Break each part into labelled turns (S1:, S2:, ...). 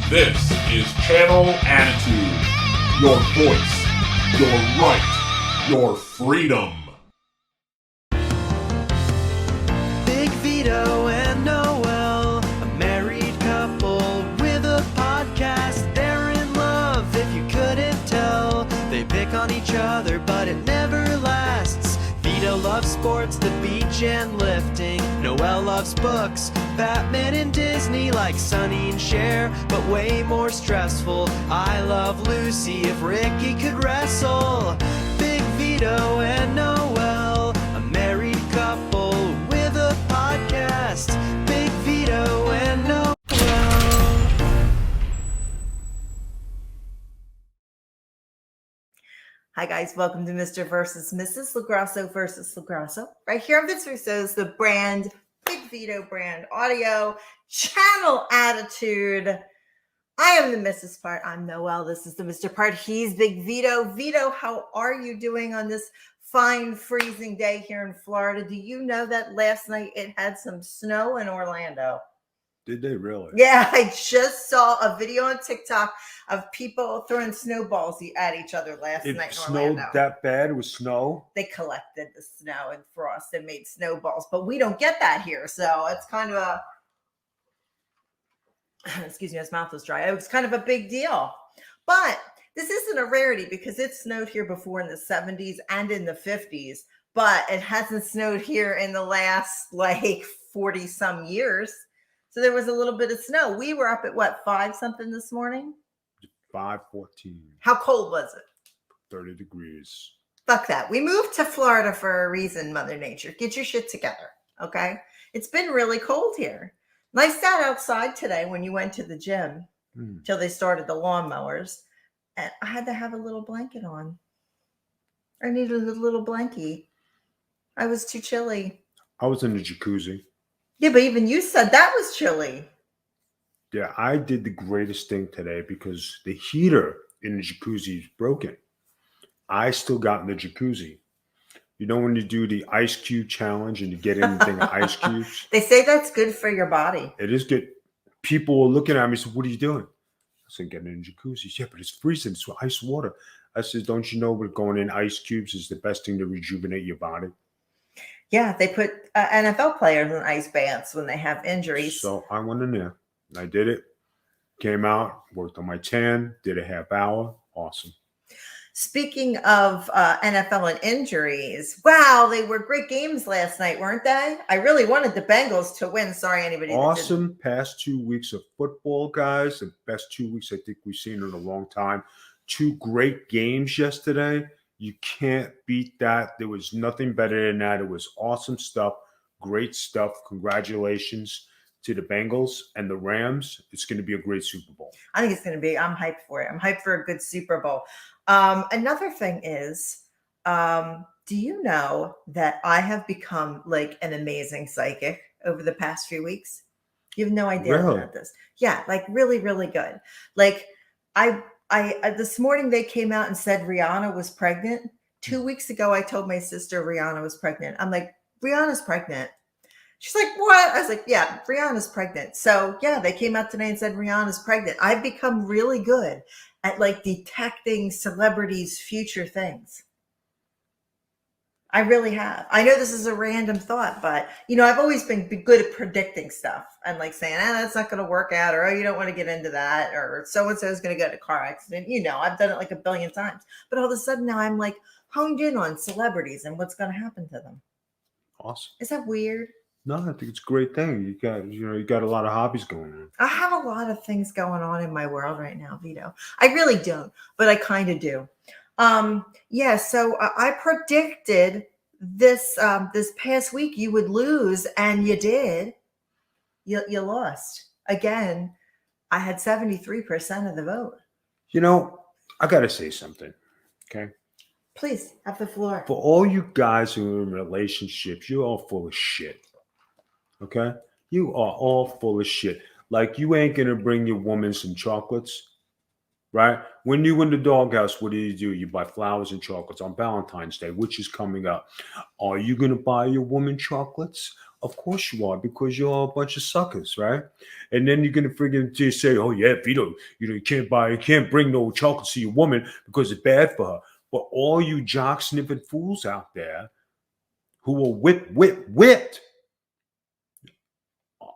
S1: This is Channel Attitude. Your voice, your right, your freedom.
S2: Big Vito and Noel, a married couple with a podcast. They're in love, if you couldn't tell. They pick on each other, but it never lasts. Vito loves sports, the beach and lifting. Noel loves books, Batman and Disney, like Sonny and Cher, but way more stressful. I love Lucy, if Ricky could wrestle. Big Vito and Noel, a married couple with a podcast. Big Vito and Noel.
S3: Hi guys, welcome to Mr. versus Mrs. LaGrasso versus LaGrasso. Right here on Vince Russo's the brand, Big Vito brand audio, channel attitude. I am the Mrs. part. I'm Noel. This is the Mr. part. He's Big Vito. Vito, how are you doing on this fine freezing day here in Florida? Do you know that last night it had some snow in Orlando?
S4: Did they really?
S3: Yeah, I just saw a video on TikTok of people throwing snowballs at each other last night in
S4: It
S3: Orlando.
S4: snowed that bad with snow?
S3: They collected the snow and frost and made snowballs, but we don't get that here. So it's kind of a, excuse me, his mouth was dry. It was kind of a big deal. But this isn't a rarity because it snowed here before in the 70s and in the 50s, but it hasn't snowed here in the last like 40 some years. So there was a little bit of snow. We were up at what, 5 something this morning?
S4: 5:14.
S3: How cold was it?
S4: 30 degrees.
S3: Fuck that. We moved to Florida for a reason, Mother Nature. Get your shit together, okay? It's been really cold here. And I sat outside today when you went to the gym till they started the lawnmowers, and I had to have a little blanket on. I needed a little blankie. I was too chilly.
S4: I was in the jacuzzi.
S3: Yeah, but even you said that was chilly.
S4: Yeah, I did the greatest thing today because the heater in the jacuzzi is broken. I still got in the jacuzzi. You know when you do the ice cube challenge and you get in the thing of ice cubes?
S3: They say that's good for your body.
S4: It is good. People were looking at me and said, "What are you doing?" I said, "Getting in the jacuzzi." Yeah, but it's freezing. It's ice water. I said, "Don't you know what going in ice cubes is the best thing to rejuvenate your body?"
S3: Yeah, they put NFL players in ice baths when they have injuries.
S4: So I went in there. I did it. Came out, worked on my tan, did a half hour. Awesome.
S3: Speaking of NFL and injuries, wow, they were great games last night, weren't they? I really wanted the Bengals to win. Sorry, anybody.
S4: Awesome past 2 weeks of football, guys. The best 2 weeks I think we've seen in a long time. 2 great games yesterday. You can't beat that. There was nothing better than that. It was awesome stuff. Great stuff. Congratulations to the Bengals and the Rams. It's going to be a great Super Bowl.
S3: I think it's going to be. I'm hyped for it. I'm hyped for a good Super Bowl. Another thing is, do you know that I have become like an amazing psychic over the past few weeks? You have no idea about this. Yeah, like really, really good. Like I this morning they came out and said Rihanna was pregnant. 2 weeks ago, I told my sister Rihanna was pregnant. I'm like, Rihanna's pregnant. She's like, what? I was like, yeah, Rihanna's pregnant. So yeah, they came out today and said Rihanna's pregnant. I've become really good at like detecting celebrities' future things. I really have. I know this is a random thought, but I've always been good at predicting stuff and like saying, that's not going to work out, or, oh, you don't want to get into that, or so-and-so is going to get in a car accident. I've done it like a billion times, but all of a sudden now I'm like honed in on celebrities and what's going to happen to them.
S4: Awesome.
S3: Is that weird?
S4: No, I think it's a great thing. You got a lot of hobbies going on.
S3: I have a lot of things going on in my world right now, Vito. I really don't, but I kind of do. So I predicted this past week you would lose, and you did. You lost again. I had 73% of the vote.
S4: I got to say something. Okay.
S3: Please have the floor.
S4: For all you guys who are in relationships, you're all full of shit. Okay? You are all full of shit. Like, you ain't going to bring your woman some chocolates. right? When you in the doghouse, what do? You buy flowers and chocolates on Valentine's Day, which is coming up. Are you going to buy your woman chocolates? Of course you are, because you're a bunch of suckers, right? And then you're going to freaking just say, oh, yeah, Vito, you can't bring no chocolates to your woman because it's bad for her. But all you jock sniffing fools out there who are whipped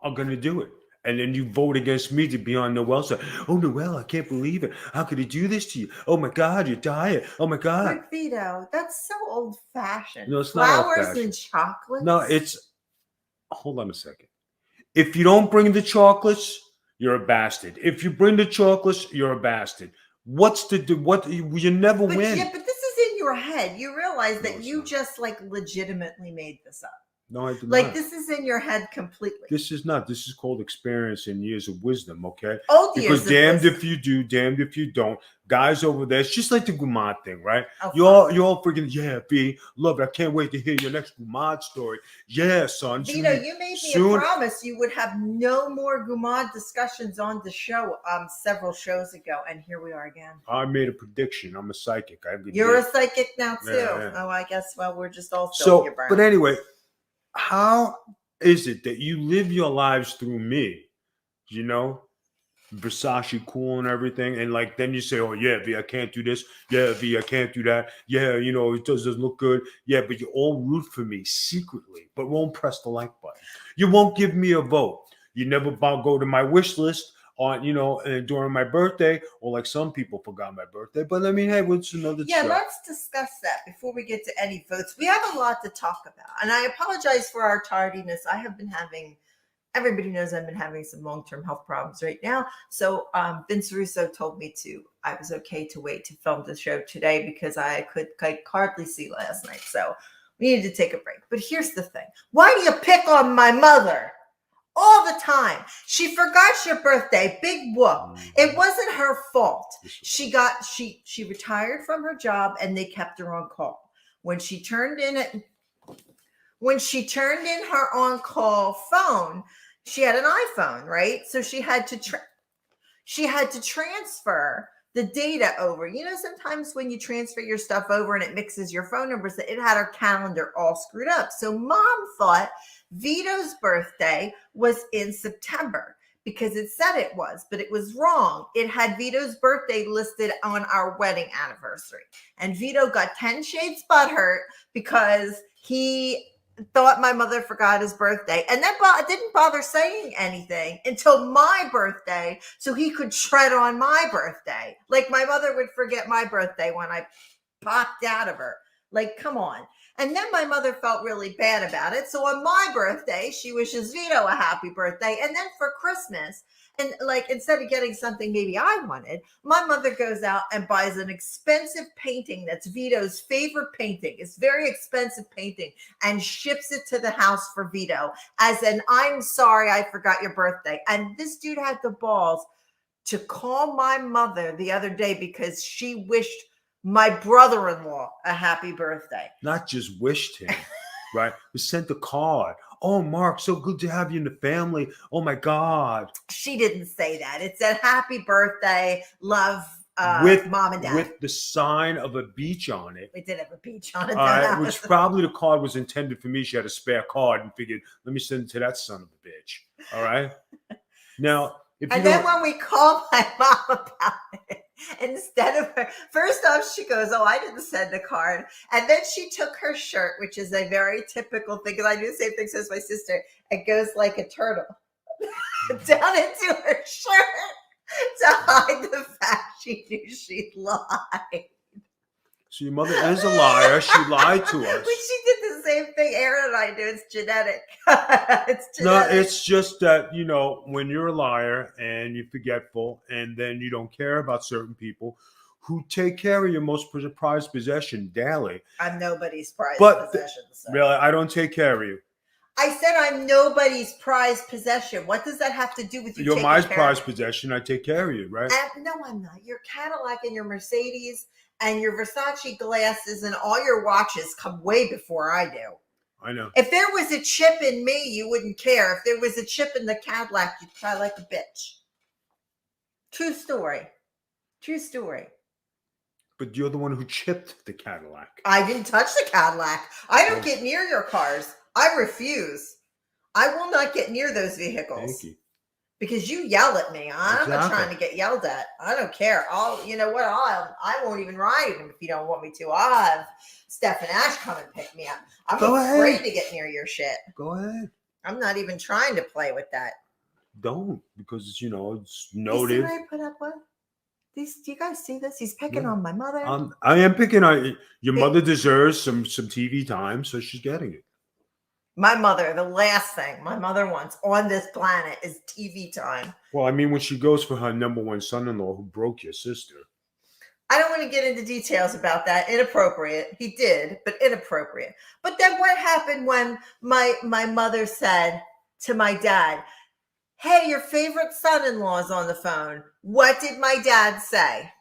S4: are going to do it. And then you vote against me to be on Noel's side. Oh, Noel, I can't believe it. How could he do this to you? Oh, my God, you're dying. Oh, my God.
S3: But Vito, that's so old-fashioned.
S4: No, it's not
S3: Flowers
S4: old-fashioned.
S3: and chocolates?
S4: No, hold on a second. If you don't bring the chocolates, you're a bastard. If you bring the chocolates, you're a bastard. You never
S3: But
S4: win.
S3: yeah, but this is in your head. You realize
S4: No,
S3: that
S4: it's
S3: you
S4: not.
S3: just like legitimately made this up.
S4: No, I did
S3: Like
S4: not.
S3: this is in your head completely.
S4: This is not. This is called experience and years of wisdom, okay?
S3: Old
S4: Because
S3: years of
S4: damned
S3: wisdom.
S4: if you do, damned if you don't. Guys over there, it's just like the Gumad thing, right?
S3: Oh,
S4: You're all freaking, yeah, B, love it. I can't wait to hear your next Gumad story. Yeah, son.
S3: Vito, you made me a promise you would have no more Gumad discussions on the show several shows ago, and here we are again.
S4: I made a prediction. I'm a psychic.
S3: You're a psychic now too.
S4: Yeah.
S3: Oh, I guess. Well, we're just all so.
S4: But anyway, how is it that you live your lives through me? You know, Versace cool and everything, and like then you say, "Oh yeah, V, I can't do this. Yeah, V, I can't do that. Yeah, it doesn't look good. Yeah," but you all root for me secretly, but won't press the like button. You won't give me a vote. You never go to my wish list on during my birthday, or like some people forgot my birthday. But I mean, hey, what's another?
S3: Yeah,
S4: show?
S3: let's discuss that before we get to any votes. We have a lot to talk about, and I apologize for our tardiness. Everybody knows I've been having some long-term health problems right now. So Vince Russo told me I was okay to wait to film the show today because I could hardly see last night. So we needed to take a break. But here's the thing. Why do you pick on my mother all the time? She forgot your birthday. Big whoop. It wasn't her fault. She retired from her job and they kept her on call. When she turned in her on-call phone, she had an iPhone, right? So she had to transfer the data over. Sometimes when you transfer your stuff over and it mixes your phone numbers, it had her calendar all screwed up. So mom thought Vito's birthday was in September because it said it was, but it was wrong. It had Vito's birthday listed on our wedding anniversary. And Vito got 10 shades butthurt because he thought my mother forgot his birthday, and then didn't bother saying anything until my birthday so he could tread on my birthday. Like my mother would forget my birthday when I popped out of her. Like, come on. And then my mother felt really bad about it. So on my birthday, she wishes Vito a happy birthday. And then for Christmas, and like instead of getting something maybe I wanted, my mother goes out and buys an expensive painting that's Vito's favorite painting. It's very expensive painting, and ships it to the house for Vito as an I'm sorry I forgot your birthday. And this dude had the balls to call my mother the other day because she wished my brother-in-law a happy birthday.
S4: Not just wished him, right? We sent a card. Oh, Mark, so good to have you in the family. Oh, my God.
S3: She didn't say that. It said, happy birthday, love,
S4: with
S3: mom and dad.
S4: With the sign of a beach on it.
S3: We did have a beach on it.
S4: Which probably the card was intended for me. She had a spare card and figured, let me send it to that son of a bitch. All right? Now,
S3: and then when we called my mom about it, instead of her, first off, she goes, oh, I didn't send a card. And then she took her shirt, which is a very typical thing, because I do the same thing as my sister. It goes like a turtle down into her shirt to hide the fact she knew she'd lied.
S4: So your mother is a liar. She lied to us.
S3: But she did the same thing Aaron and I do. It's genetic. It's genetic.
S4: No, it's just that, when you're a liar and you're forgetful and then you don't care about certain people who take care of your most prized possession daily.
S3: I'm nobody's prized possession. So.
S4: Really, I don't take care of you.
S3: I said I'm nobody's prized possession. What does that have to do with you?
S4: You're my prized possession. I take care of you, right?
S3: No, I'm not. Your Cadillac and your Mercedes and your Versace glasses and all your watches come way before I do.
S4: I know.
S3: If there was a chip in me, you wouldn't care. If there was a chip in the Cadillac, you'd cry like a bitch. True story. True story.
S4: But you're the one who chipped the Cadillac.
S3: I didn't touch the Cadillac. I don't get near your cars. I refuse. I will not get near those vehicles.
S4: Thank you.
S3: Because you yell at me. I'm not
S4: Exactly.
S3: trying to get yelled at. I don't care. You know what? I won't even ride them if you don't want me to. I'll have Steph and Ash come and pick me up. I'm afraid to get near your shit.
S4: Go ahead.
S3: I'm not even trying to play with that.
S4: Don't, because it's noted.
S3: You see what I put up with? Do you guys see this? He's picking on my mother.
S4: I am picking on your mother. Deserves some TV time, so she's getting it.
S3: My mother, the last thing my mother wants on this planet is TV time.
S4: Well, I mean, when she goes for her number one son-in-law who broke your sister.
S3: I don't want to get into details about that. Inappropriate. He did, but inappropriate. But then what happened when my mother said to my dad, hey, your favorite son-in-law is on the phone. What did my dad say?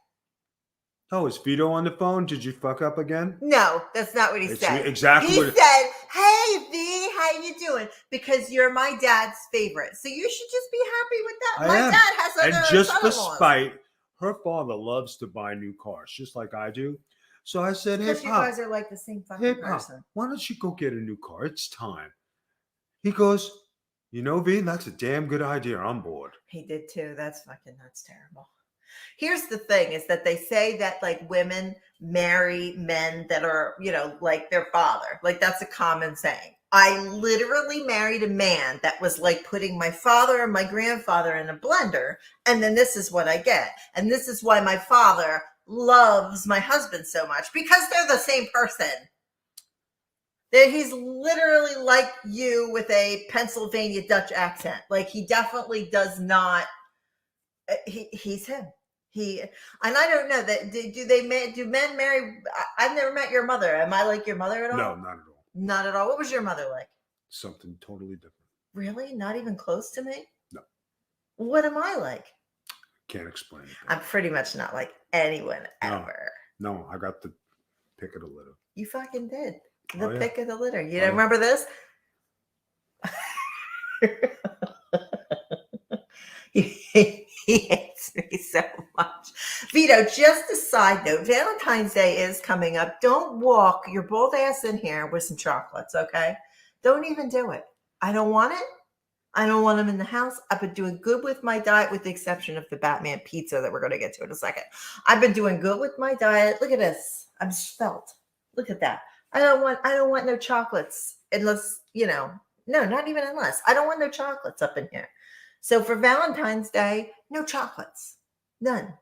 S4: Oh, is Vito on the phone? Did you fuck up again?
S3: No, that's not what he said.
S4: Exactly.
S3: He said, hey, V, how you doing? Because you're my dad's favorite. So you should just be happy with that. My dad has other
S4: And just for
S3: son-in-laws.
S4: spite, her father loves to buy new cars, just like I do. So I said, hey,
S3: Because you
S4: Pop,
S3: guys are like the same fucking person.
S4: why don't you go get a new car? It's time. He goes, V, that's a damn good idea. I'm bored.
S3: He did too. That's terrible. Here's the thing is that they say that like women marry men that are, like their father. Like that's a common saying. I literally married a man that was like putting my father and my grandfather in a blender. And then this is what I get. And this is why my father loves my husband so much, because they're the same person. That he's literally like you with a Pennsylvania Dutch accent. Like he definitely does not. He's him. And I don't know that. Do men marry? I've never met your mother. Am I like your mother at all?
S4: No, not at all.
S3: Not at all. What was your mother like?
S4: Something totally different.
S3: Really? Not even close to me?
S4: No.
S3: What am I like?
S4: Can't explain it.
S3: I'm pretty much not like anyone ever.
S4: No, I got the pick of the litter.
S3: You fucking did. The
S4: Oh, yeah.
S3: pick of the litter. You don't remember this? He hates me so much. Vito, just a side note, Valentine's Day is coming up. Don't walk your bold ass in here with some chocolates, okay? Don't even do it. I don't want it. I don't want them in the house. I've been doing good with my diet, with the exception of the Batman pizza that we're going to get to in a second. I've been doing good with my diet. Look at this. I'm svelte. Look at that. I don't want no chocolates unless, no, not even unless. I don't want no chocolates up in here. So for Valentine's Day, no chocolates. None.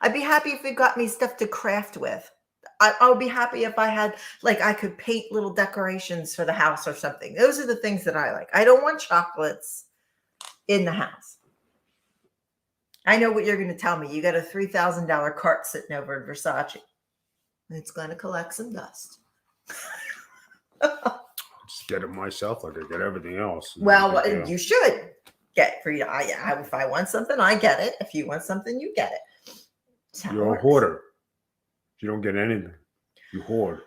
S3: I'd be happy if you got me stuff to craft with. I would be happy if I had, like, I could paint little decorations for the house or something. Those are the things that I like. I don't want chocolates in the house. I know what you're going to tell me. You got a $3,000 cart sitting over at Versace. It's going to collect some dust.
S4: Just get it myself like I get everything else.
S3: Well, you should get free. If I want something, I get it. If you want something, you get it.
S4: You're a hoarder. You don't get anything. You hoard.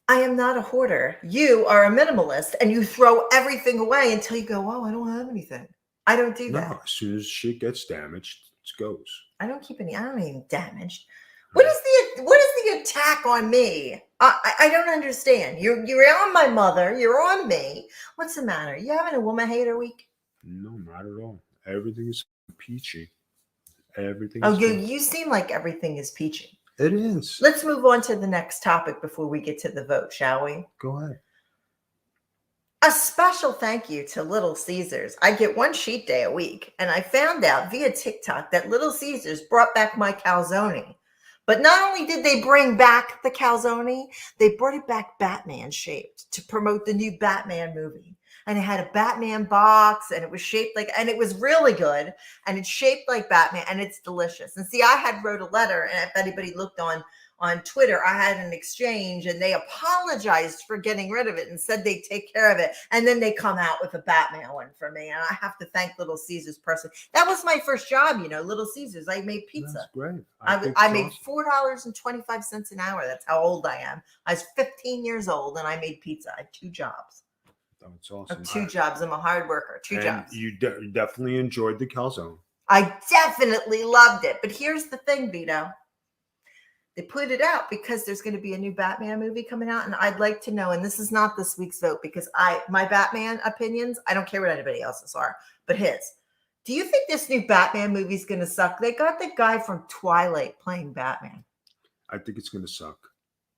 S3: I am not a hoarder. You are a minimalist, and you throw everything away until you go, oh, I don't have anything. I don't do that.
S4: No, as soon as shit gets damaged, it goes.
S3: I don't keep any. I don't even damaged. What is the attack on me? I don't understand. You're on my mother. You're on me. What's the matter? You having a woman hater week?
S4: No, not at all. Everything is peachy. Everything.
S3: Oh, you seem like everything is peachy.
S4: It is.
S3: Let's move on to the next topic before we get to the vote, shall we?
S4: Go ahead.
S3: A special thank you to Little Caesars. I get one cheat day a week, and I found out via TikTok that Little Caesars brought back my calzone. But not only did they bring back the calzone, they brought it back Batman shaped to promote the new Batman movie. And it had a Batman box, and it was shaped like, and it was really good, and it's shaped like Batman, and it's delicious. And see, I had wrote a letter, and if anybody looked on Twitter, I had an exchange, and they apologized for getting rid of it and said they'd take care of it. And then they come out with a Batman one for me, and I have to thank Little Caesars personally. That was my first job, Little Caesars. I made pizza.
S4: That's great.
S3: I made $4.25 an hour. That's how old I am. I was 15 years old, and I made pizza. I had 2 jobs.
S4: That's awesome.
S3: Two jobs. I'm a hard worker. 2 jobs.
S4: You definitely enjoyed the calzone.
S3: I definitely loved it. But here's the thing, Vito. They put it out because there's going to be a new Batman movie coming out, and I'd like to know, and this is not this week's vote because my Batman opinions, I don't care what anybody else's are, but his. Do you think this new Batman movie is going to suck? They got the guy from Twilight playing Batman.
S4: I think it's going to suck.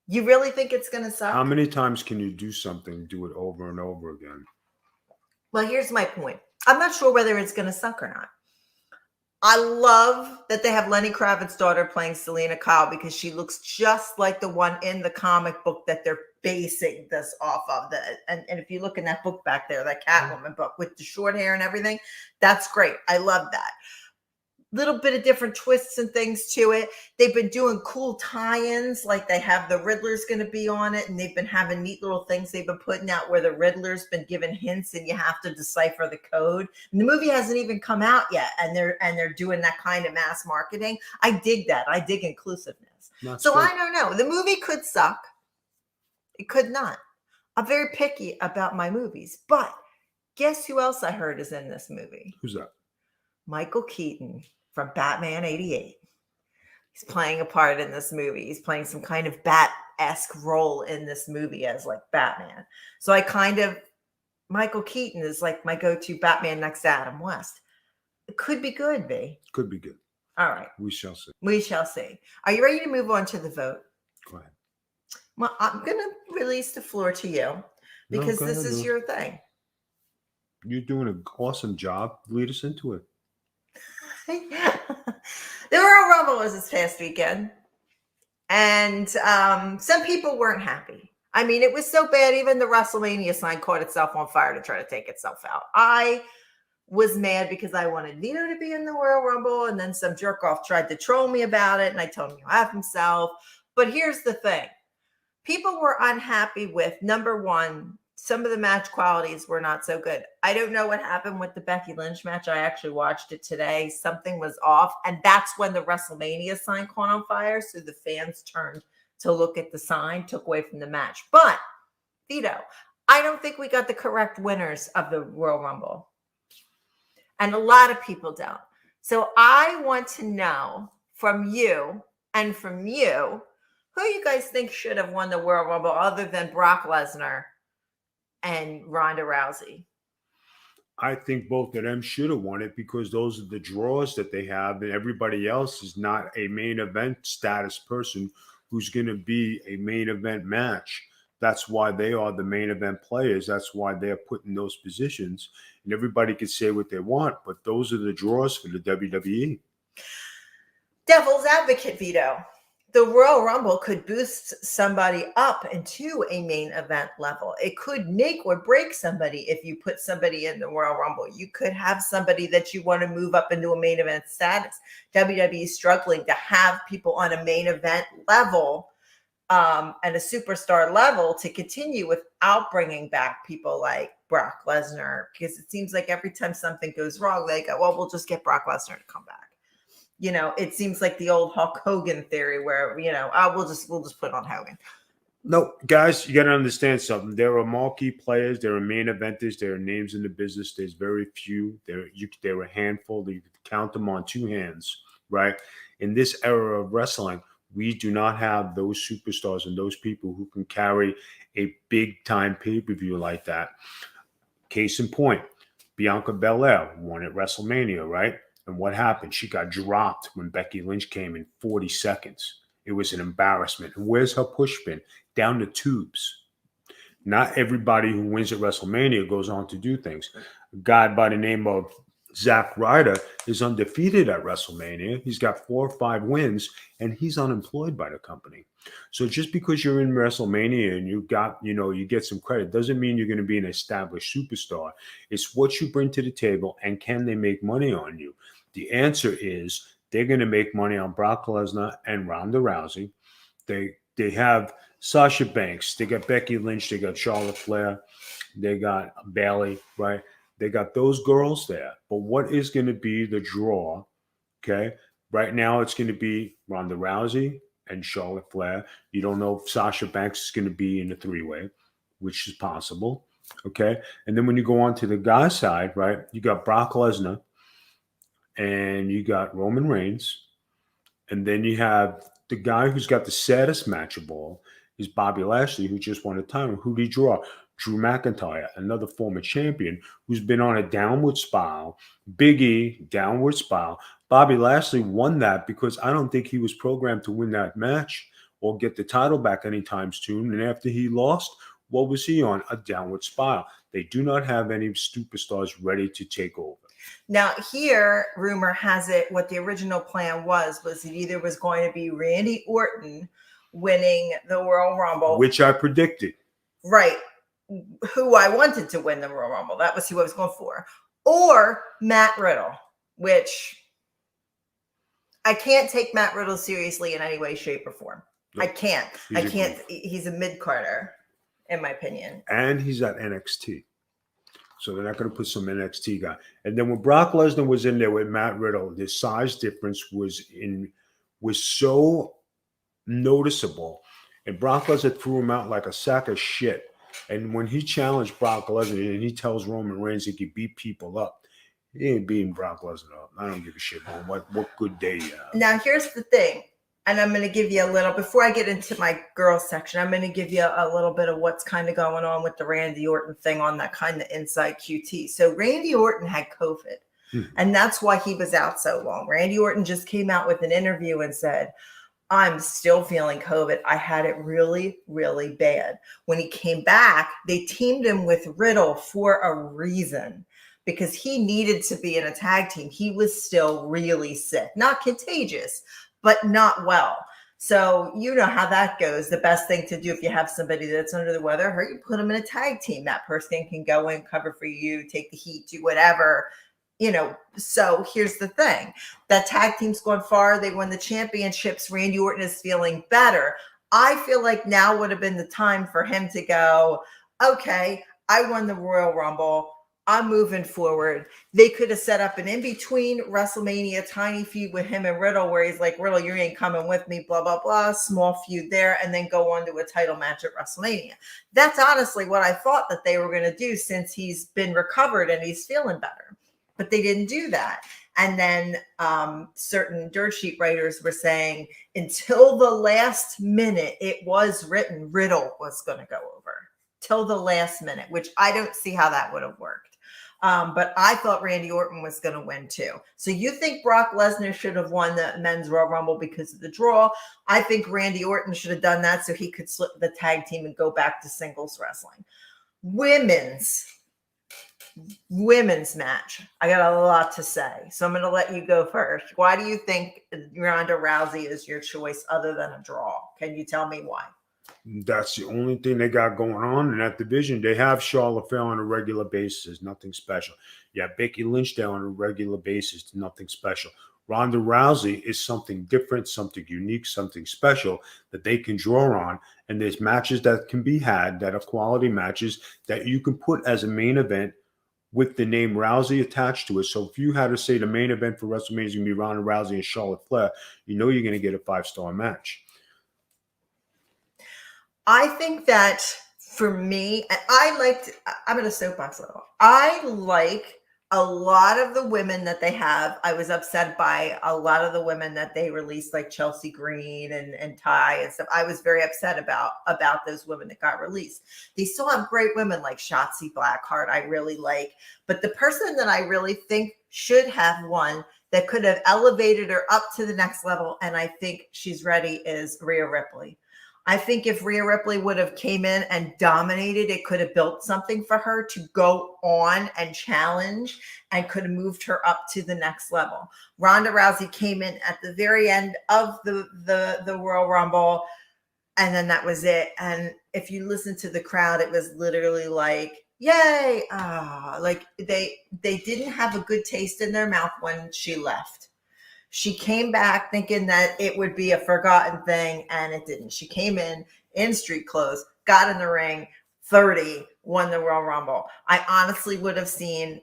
S3: You really think it's going to suck?
S4: How many times can you do something, do it over and over again?
S3: Well, here's my point. I'm not sure whether it's going to suck or not. I love that they have Lenny Kravitz's daughter playing Selena Kyle because she looks just like the one in the comic book that they're basing this off of. And if you look in that book back there, that Catwoman book with the short hair and everything, that's great. I love that. Little bit of different twists and things to it. They've been doing cool tie-ins, like they have the Riddler's going to be on it, and they've been having neat little things they've been putting out where the Riddler's been given hints and you have to decipher the code. And the movie hasn't even come out yet, and they're doing that kind of mass marketing. I dig that. I dig inclusiveness. So I don't know. The movie could suck. It could not. I'm very picky about my movies, but guess who else I heard is in this movie?
S4: Who's that?
S3: Michael Keaton from Batman 88. He's playing a part in this movie. He's playing some kind of Bat-esque role in this movie as like Batman. So Michael Keaton is like my go-to Batman next to Adam West. It could be good, V.
S4: Could be good.
S3: All right.
S4: We shall see.
S3: We shall see. Are you ready to move on to the vote?
S4: Go ahead.
S3: Well, I'm going to release the floor to you because this is your thing.
S4: You're doing an awesome job. Lead us into it.
S3: The Royal Rumble was this past weekend, and some people weren't happy. I mean, it was so bad, even the WrestleMania sign caught itself on fire to try to take itself out. I was mad because I wanted Vito to be in the Royal Rumble, and then some jerk off tried to troll me about it, and I told him he'll have himself. But here's the thing. People were unhappy with, number one, some of the match qualities were not so good. I don't know what happened with the Becky Lynch match. I actually watched it today. Something was off. And that's when the WrestleMania sign caught on fire. So the fans turned to look at the sign, took away from the match. But, Vito, I don't think we got the correct winners of the Royal Rumble. And a lot of people don't. So I want to know from you and from you, who you guys think should have won the Royal Rumble other than Brock Lesnar and Ronda Rousey?
S4: I think both of them should have won it because those are the draws that they have, and everybody else is not a main event status person who's going to be a main event match. That's why they are the main event players. That's why they're put in those positions. And everybody can say what they want, but those are the draws for the WWE.
S3: Devil's advocate, Vito. The Royal Rumble could boost somebody up into a main event level. It could make or break somebody if you put somebody in the Royal Rumble. You could have somebody that you want to move up into a main event status. WWE is struggling to have people on a main event level and a superstar level to continue without bringing back people like Brock Lesnar, because it seems like every time something goes wrong, they go, well, we'll just get Brock Lesnar to come back. You know, it seems like the old Hulk Hogan theory where, you know, we'll just put on Hogan.
S4: No, guys, you got to understand something. There are marquee players. There are main eventers. There are names in the business. There's very few. There are a handful. You can count them on two hands, right? In this era of wrestling, we do not have those superstars and those people who can carry a big-time pay-per-view like that. Case in point, Bianca Belair won at WrestleMania, right? And what happened? She got dropped when Becky Lynch came in 40 seconds. It was an embarrassment. And where's her push pin? Down the tubes. Not everybody who wins at WrestleMania goes on to do things. A guy by the name of Zack Ryder is undefeated at WrestleMania. He's got 4 or 5 wins, and he's unemployed by the company. So just because you're in WrestleMania and you get some credit doesn't mean you're going to be an established superstar. It's what you bring to the table, and can they make money on you? The answer is they're going to make money on Brock Lesnar and Ronda Rousey. They have Sasha Banks. They got Becky Lynch. They got Charlotte Flair. They got Bayley, right? They got those girls there. But what is going to be the draw? Okay. Right now, it's going to be Ronda Rousey and Charlotte Flair. You don't know if Sasha Banks is going to be in a 3-way, which is possible. Okay. And then when you go on to the guy side, right, you got Brock Lesnar and you got Roman Reigns, and then you have the guy who's got the saddest match of all is Bobby Lashley, who just won a title. Who did he draw? Drew McIntyre, another former champion who's been on a downward spiral. Big E, downward spiral. Bobby Lashley won that because I don't think he was programmed to win that match or get the title back anytime soon. And after he lost, what was he on? A downward spiral. They do not have any superstars ready to take over.
S3: Now here, rumor has it, what the original plan was it either was going to be Randy Orton winning the Royal Rumble,
S4: which I predicted.
S3: Right. Who I wanted to win the Royal Rumble. That was who I was going for. Or Matt Riddle, which I can't take Matt Riddle seriously in any way, shape, or form. I can't. He's a mid-carder, in my opinion.
S4: And he's at NXT. So they're not going to put some NXT guy. And then when Brock Lesnar was in there with Matt Riddle, the size difference was so noticeable. And Brock Lesnar threw him out like a sack of shit. And when he challenged Brock Lesnar and he tells Roman Reigns he could beat people up, he ain't beating Brock Lesnar up. I don't give a shit, man. What good day you have.
S3: Now, here's the thing. And I'm going to give you a little, before I get into my girls section, I'm going to give you a little bit of what's kind of going on with the Randy Orton thing on that kind of inside QT. So Randy Orton had COVID, and that's why he was out so long. Randy Orton just came out with an interview and said, I'm still feeling COVID. I had it really, really bad. When he came back, they teamed him with Riddle for a reason, because he needed to be in a tag team. He was still really sick, not contagious, but not well. So you know how that goes. The best thing to do if you have somebody that's under the weather, you put them in a tag team. That person can go in, cover for you, take the heat, do whatever. So here's the thing. That tag team's gone far. They won the championships. Randy Orton is feeling better. I feel like now would have been the time for him to go, okay, I won the Royal Rumble. I'm moving forward. They could have set up an in-between WrestleMania tiny feud with him and Riddle where he's like, Riddle, you ain't coming with me, blah, blah, blah, small feud there, and then go on to a title match at WrestleMania. That's honestly what I thought that they were going to do since he's been recovered and he's feeling better. But they didn't do that. And then certain dirt sheet writers were saying until the last minute, it was written Riddle was going to go over. Till the last minute, which I don't see how that would have worked. But I thought Randy Orton was going to win too. So you think Brock Lesnar should have won the men's Royal Rumble because of the draw? I think Randy Orton should have done that so he could slip the tag team and go back to singles wrestling. Women's match. I got a lot to say. So I'm going to let you go first. Why do you think Ronda Rousey is your choice other than a draw? Can you tell me why?
S4: That's the only thing they got going on in that division. They have Charlotte Flair on a regular basis, nothing special. Yeah, Becky Lynch there on a regular basis, nothing special. Ronda Rousey is something different, something unique, something special that they can draw on. And there's matches that can be had that are quality matches that you can put as a main event with the name Rousey attached to it. So if you had to say the main event for WrestleMania is going to be Ronda Rousey and Charlotte Flair, you know you're going to get a 5-star match.
S3: I think that for me, and I'm in a soapbox level. I like a lot of the women that they have. I was upset by a lot of the women that they released, like Chelsea Green and Ty and stuff. I was very upset about those women that got released. They still have great women like Shotzi Blackheart I really like. But the person that I really think should have won that could have elevated her up to the next level, and I think she's ready, is Rhea Ripley. I think if Rhea Ripley would have came in and dominated, it could have built something for her to go on and challenge and could have moved her up to the next level. Ronda Rousey came in at the very end of the Royal Rumble, and then that was it. And if you listen to the crowd, it was literally like, yay. Like they didn't have a good taste in their mouth when she left. She came back thinking that it would be a forgotten thing, and it didn't. She came in street clothes, got in the ring, 30, won the Royal Rumble. I honestly would have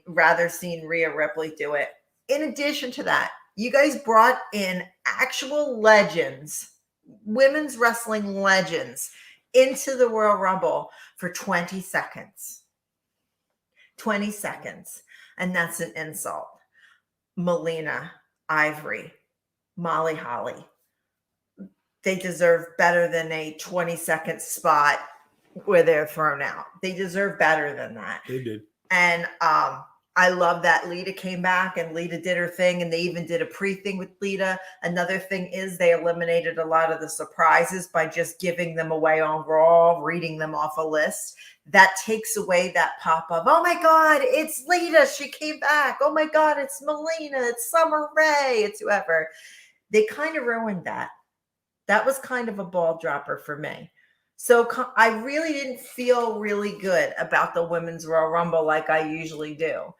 S3: rather seen Rhea Ripley do it. In addition to that, you guys brought in actual legends, women's wrestling legends, into the Royal Rumble for 20 seconds. 20 seconds. And that's an insult. Melina, Ivory, Molly Holly. They deserve better than a 20-second spot where they're thrown out. They deserve better than that.
S4: They did.
S3: And I love that Lita came back and Lita did her thing, and they even did a pre-thing with Lita. Another thing is they eliminated a lot of the surprises by just giving them away on Raw, reading them off a list. That takes away that pop of, oh my God, it's Lita. She came back. Oh my God, it's Melina. It's Summer Rae. It's whoever. They kind of ruined that. That was kind of a ball dropper for me. So I really didn't feel really good about the Women's Royal Rumble like I usually do.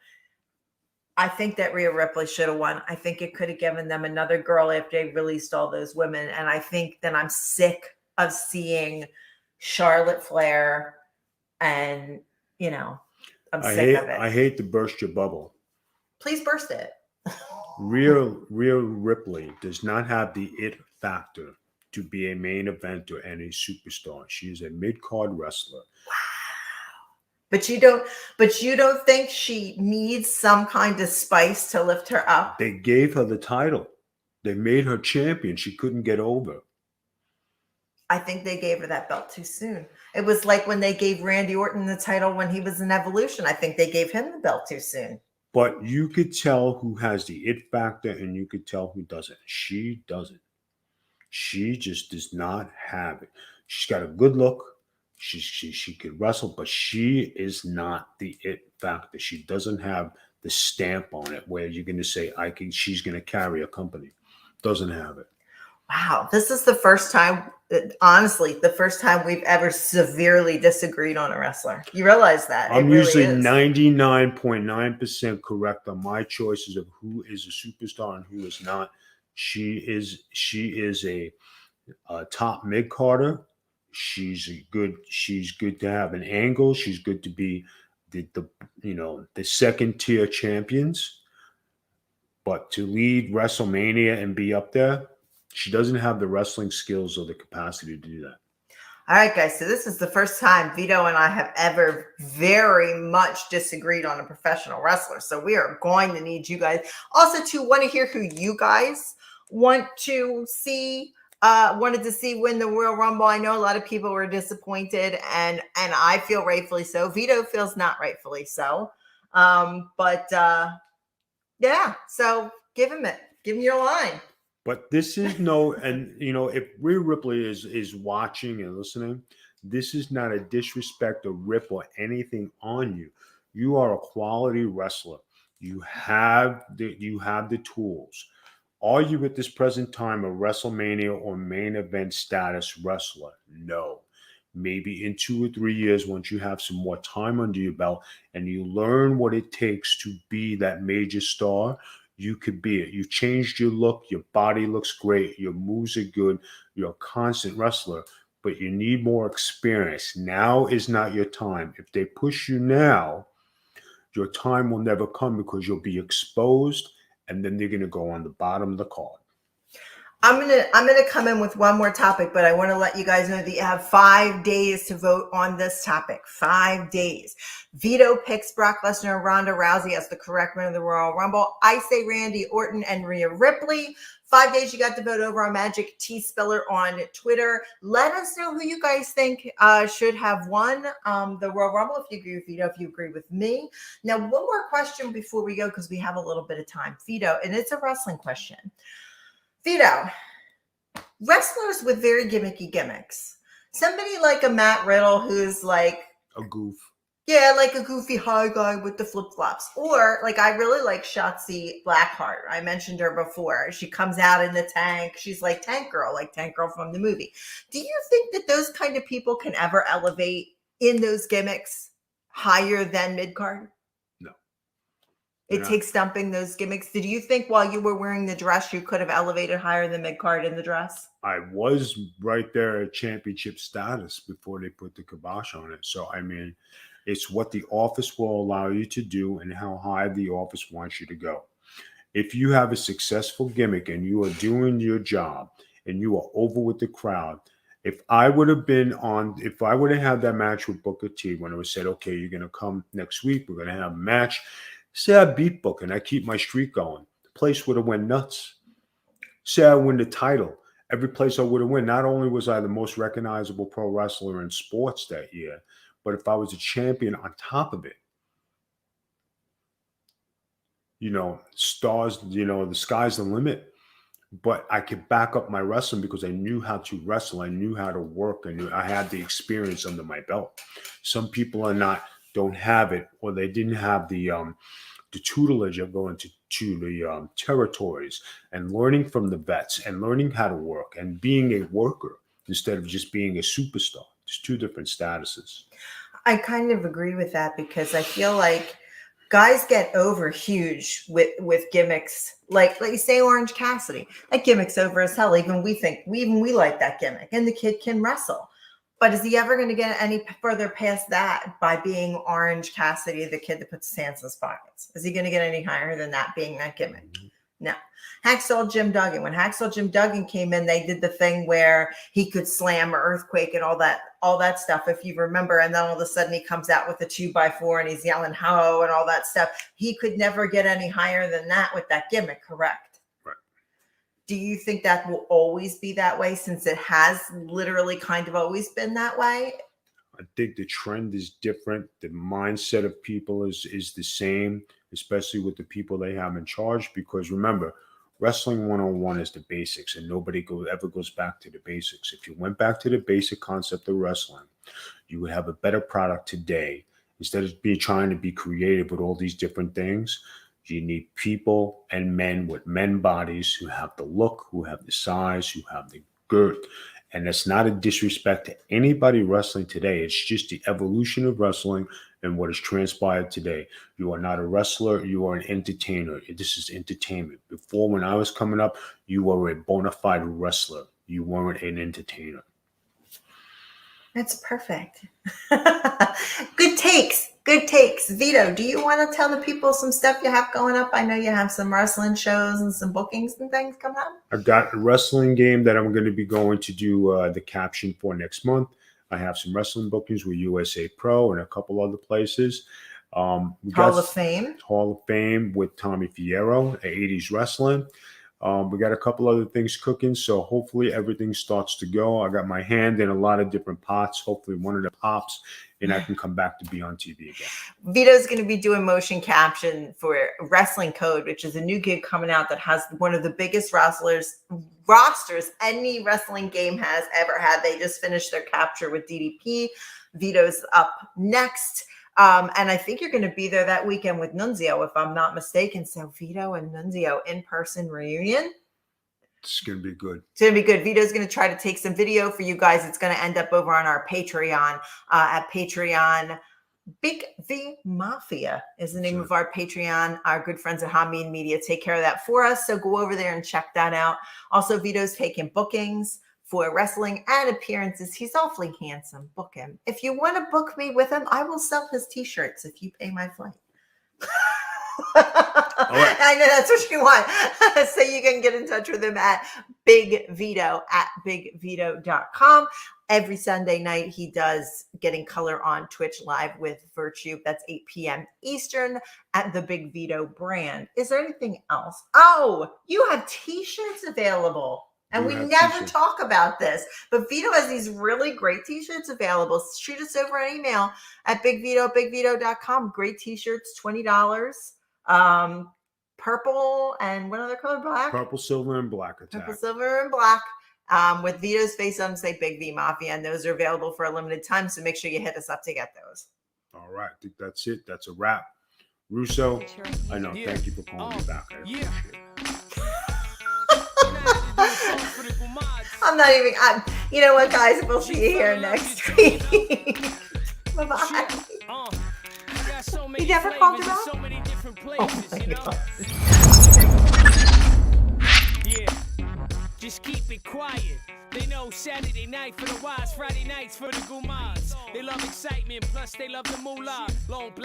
S3: I think that Rhea Ripley should have won. I think it could have given them another girl after they released all those women. And I think that I'm sick of seeing Charlotte Flair and, I'm sick of it.
S4: I hate to burst your bubble.
S3: Please burst it.
S4: Rhea Ripley does not have the it factor to be a main eventer and a superstar. She is a mid-card wrestler.
S3: But you don't think she needs some kind of spice to lift her up?
S4: They gave her the title. They made her champion. She couldn't get over.
S3: I think they gave her that belt too soon. It was like when they gave Randy Orton the title when he was in Evolution. I think they gave him the belt too soon.
S4: But you could tell who has the it factor and you could tell who doesn't. She doesn't. She just does not have it. She's got a good look. She could wrestle, but she is not the it factor. She doesn't have the stamp on it where you're going to say, she's going to carry a company. Doesn't have it.
S3: Wow. This is the first time, honestly, the first time we've ever severely disagreed on a wrestler. You realize that?
S4: I'm usually 99.9% correct on my choices of who is a superstar and who is not. She is a top mid-carder. She's good to have an angle. She's good to be the second tier champions. But to lead WrestleMania and be up there, she doesn't have the wrestling skills or the capacity to do that.
S3: All right, guys. So this is the first time Vito and I have ever very much disagreed on a professional wrestler. So we are going to need you guys also to want to hear who you guys wanted to see win the Royal Rumble. I know a lot of people were disappointed, and I feel rightfully so. Vito feels not rightfully so. Yeah. So give him your line.
S4: But this is if Rhea Ripley is watching and listening, this is not a disrespect or rip or anything on you. You are a quality wrestler. You have the tools. Are you at this present time a WrestleMania or main event status wrestler? No. Maybe in 2 or 3 years, once you have some more time under your belt and you learn what it takes to be that major star, you could be it. You've changed your look. Your body looks great. Your moves are good. You're a constant wrestler, but you need more experience. Now is not your time. If they push you now, your time will never come because you'll be exposed, and then they're going to go on the bottom of the card.
S3: I'm gonna come in with one more topic, but I want to let you guys know that you have 5 days to vote on this topic. 5 days. Vito picks Brock Lesnar and Ronda Rousey as the correct winner of the Royal Rumble. I say Randy Orton and Rhea Ripley. 5 days you got to vote over on Magic T Spiller on Twitter. Let us know who you guys think should have won the Royal Rumble. If you agree with Vito, if you agree with me. Now, one more question before we go because we have a little bit of time. Vito, and it's a wrestling question. Vito, wrestlers with very gimmicky gimmicks. Somebody like a Matt Riddle who's like
S4: a goof.
S3: Yeah, like a goofy high guy with the flip-flops. Or like I really like Shotzi Blackheart. I mentioned her before. She comes out in the tank. She's like Tank Girl from the movie. Do you think that those kind of people can ever elevate in those gimmicks higher than mid-card? It takes dumping those gimmicks. Did you think while you were wearing the dress, you could have elevated higher than mid-card in the dress?
S4: I was right there at championship status before they put the kibosh on it. So, I mean, it's what the office will allow you to do and how high the office wants you to go. If you have a successful gimmick and you are doing your job and you are over with the crowd, if I would have had that match with Booker T when it was said, okay, you're going to come next week, we're going to have a match. Say I beat Booker and I keep my streak going. place would have went nuts. Say I win the title. Every place I would have won, not only was I the most recognizable pro wrestler in sports that year, but if I was a champion on top of it, stars, the sky's the limit. But I could back up my wrestling because I knew how to wrestle. I knew how to work. I had the experience under my belt. Some people don't have it, or they didn't have the tutelage of going to the territories and learning from the vets and learning how to work and being a worker instead of just being a superstar. It's two different statuses.
S3: I kind of agree with that because I feel like guys get over huge with gimmicks. Like you say, Orange Cassidy, that gimmick's over as hell. Even we like that gimmick, and the kid can wrestle. But is he ever going to get any further past that by being Orange Cassidy, the kid that puts his hands in his pockets? Is he going to get any higher than that being that gimmick? No. Hacksaw Jim Duggan. When Hacksaw Jim Duggan came in, they did the thing where he could slam or earthquake and all that stuff, if you remember. And then all of a sudden he comes out with a 2x4 and he's yelling ho and all that stuff. He could never get any higher than that with that gimmick, correct?
S4: Right.
S3: Do you think that will always be that way, since it has literally kind of always been that way?
S4: I think the trend is different. The mindset of people is the same, especially with the people they have in charge. Because remember, Wrestling 101 is the basics, and nobody ever goes back to the basics. If you went back to the basic concept of wrestling, you would have a better product today. Instead of trying to be creative with all these different things, you need people and men with men bodies who have the look, who have the size, who have the girth. And that's not a disrespect to anybody wrestling today. It's just the evolution of wrestling and what has transpired today. You are not a wrestler. You are an entertainer. This is entertainment. Before, when I was coming up, you were a bona fide wrestler. You weren't an entertainer.
S3: That's perfect. Good takes. Good takes. Vito, do you want to tell the people some stuff you have going up? I know you have some wrestling shows and some bookings and things coming up.
S4: I've got a wrestling game that I'm going to be going to do the caption for next month. I have some wrestling bookings with USA Pro and a couple other places.
S3: Hall of Fame.
S4: Hall of Fame with Tommy Fierro, 80s wrestling. We got a couple other things cooking, so hopefully everything starts to go. I got my hand in a lot of different pots. Hopefully one of the pops, and I can come back to be on TV again.
S3: Vito's going to be doing motion caption for Wrestling Code, which is a new gig coming out that has one of the biggest rosters any wrestling game has ever had. They just finished their capture with DDP. Vito's up next. And I think you're going to be there that weekend with Nunzio, if I'm not mistaken. So Vito and Nunzio in-person reunion.
S4: It's going to be good.
S3: It's going to be good. Vito's going to try to take some video for you guys. It's going to end up over on our Patreon at Patreon. Big V Mafia is the name of our Patreon. Our good friends at Hameen Media take care of that for us. So go over there and check that out. Also, Vito's taking bookings for wrestling and appearances. He's awfully handsome. Book him. If you want to book me with him, I will sell his t-shirts if you pay my flight. Right. I know that's what you want. So you can get in touch with him at bigvito@bigvito.com. Every Sunday night, he does Getting Color on Twitch live with Virtue. That's 8 p.m. Eastern at the Big Vito brand. Is there anything else? Oh, you have t-shirts available. And we never talk about this, but Vito has these really great t-shirts available. Shoot us over an email at bigvito@bigvito.com. Great t-shirts, $20. Purple and what other color? Black?
S4: Purple, silver, and black attack.
S3: Purple, silver, and black. With Vito's face on, say Big V Mafia, and those are available for a limited time. So make sure you hit us up to get those.
S4: All right. I think that's it. That's a wrap. Russo, I know. Thank you for calling me back. I appreciate it.
S3: I'm not even. You know what, guys? We'll see you here next week. Bye-bye. You never called him out? Oh my God.
S5: Yeah. Just keep it quiet. They know Saturday night for the wise, Friday nights for the gumans. They love excitement, plus they love the moolah. Long black.